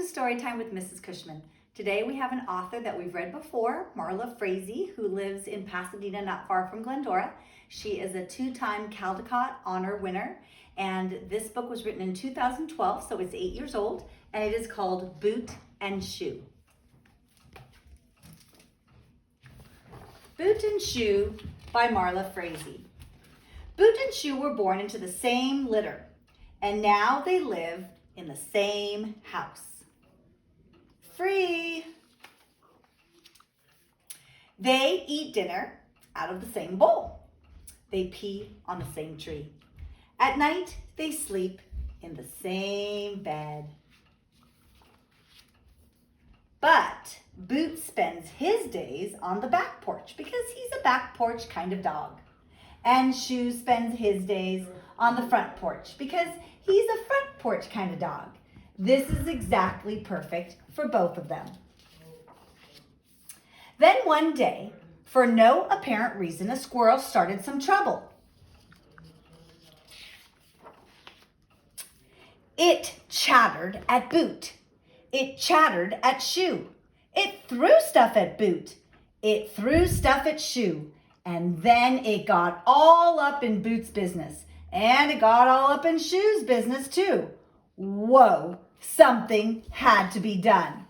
Storytime with Mrs. Cushman. Today we have an author that we've read before, Marla Frazee, who lives in Pasadena, not far from Glendora. She is a two-time Caldecott Honor winner, and this book was written in 2012, so it's 8 years old, and it is called Boot and Shoe. Boot and Shoe by Marla Frazee. Boot and Shoe were born into the same litter, and now they live in the same house. Free. They eat dinner out of the same bowl. They pee on the same tree. At night, they sleep in the same bed. But Boot spends his days on the back porch because he's a back porch kind of dog. And Shoe spends his days on the front porch because he's a front porch kind of dog. This is exactly perfect for both of them. Then one day, for no apparent reason, a squirrel started some trouble. It chattered at Boot. It chattered at Shoe. It threw stuff at Boot. It threw stuff at Shoe. And then it got all up in Boot's business. And it got all up in Shoe's business too. Whoa, something had to be done.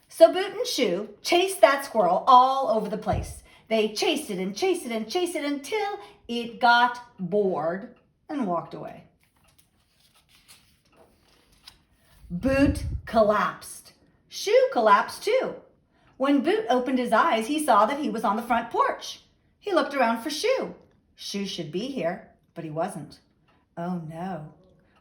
So Boot and Shoe chased that squirrel all over the place. They chased it and chased it and chased it until it got bored and walked away. Boot collapsed. Shoe collapsed too. When Boot opened his eyes, he saw that he was on the front porch. He looked around for Shoe. Shoe should be here, but he wasn't. Oh no.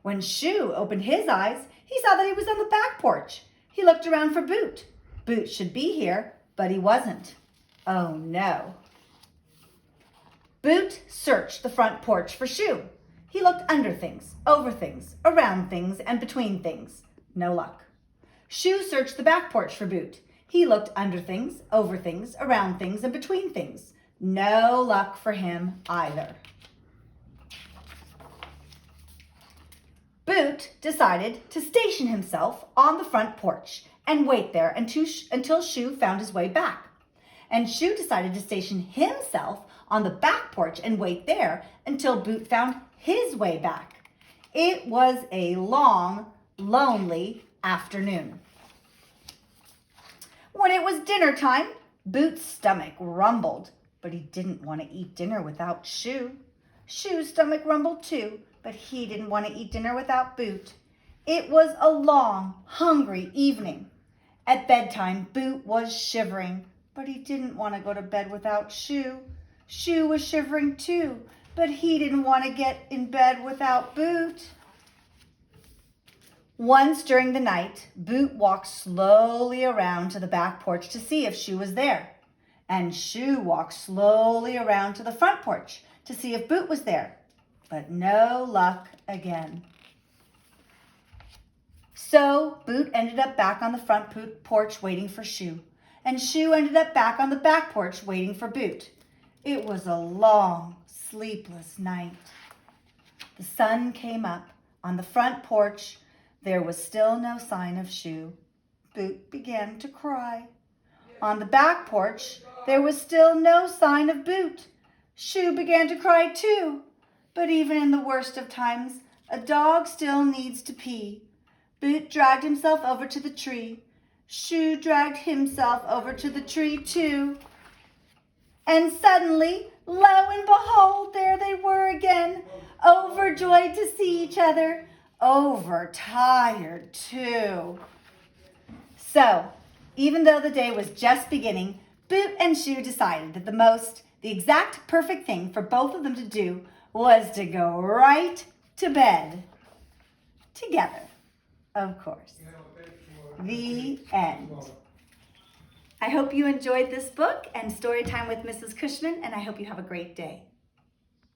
When Shoe opened his eyes, he saw that he was on the back porch. He looked around for Boot. Boot should be here, but he wasn't. Oh no. Boot searched the front porch for Shoe. He looked under things, over things, around things, and between things. No luck. Shoe searched the back porch for Boot. He looked under things, over things, around things, and between things. No luck for him either. Boot decided to station himself on the front porch and wait there until Shoe found his way back. And Shoe decided to station himself on the back porch and wait there until Boot found his way back. It was a long, lonely afternoon. When it was dinner time, Boot's stomach rumbled, but he didn't want to eat dinner without Shoe. Shoe's stomach rumbled too, but he didn't want to eat dinner without Boot. It was a long, hungry evening. At bedtime, Boot was shivering, but he didn't want to go to bed without Shoe. Shoe was shivering too, but he didn't want to get in bed without Boot. Once during the night, Boot walked slowly around to the back porch to see if Shoe was there. And Shoe walked slowly around to the front porch to see if Boot was there. But no luck again. So Boot ended up back on the front porch waiting for Shoe. And Shoe ended up back on the back porch waiting for Boot. It was a long, sleepless night. The sun came up. On the front porch, there was still no sign of Shoe. Boot began to cry. On the back porch, there was still no sign of Boot. Shoe began to cry too. But even in the worst of times, a dog still needs to pee. Boot dragged himself over to the tree. Shoe dragged himself over to the tree too. And suddenly, lo and behold, there they were again, overjoyed to see each other, overtired too. So, even though the day was just beginning, Boot and Shoe decided that the exact perfect thing for both of them to do was to go right to bed. Together, of course. The end. I hope you enjoyed this book and Storytime with Mrs. Cushman, and I hope you have a great day.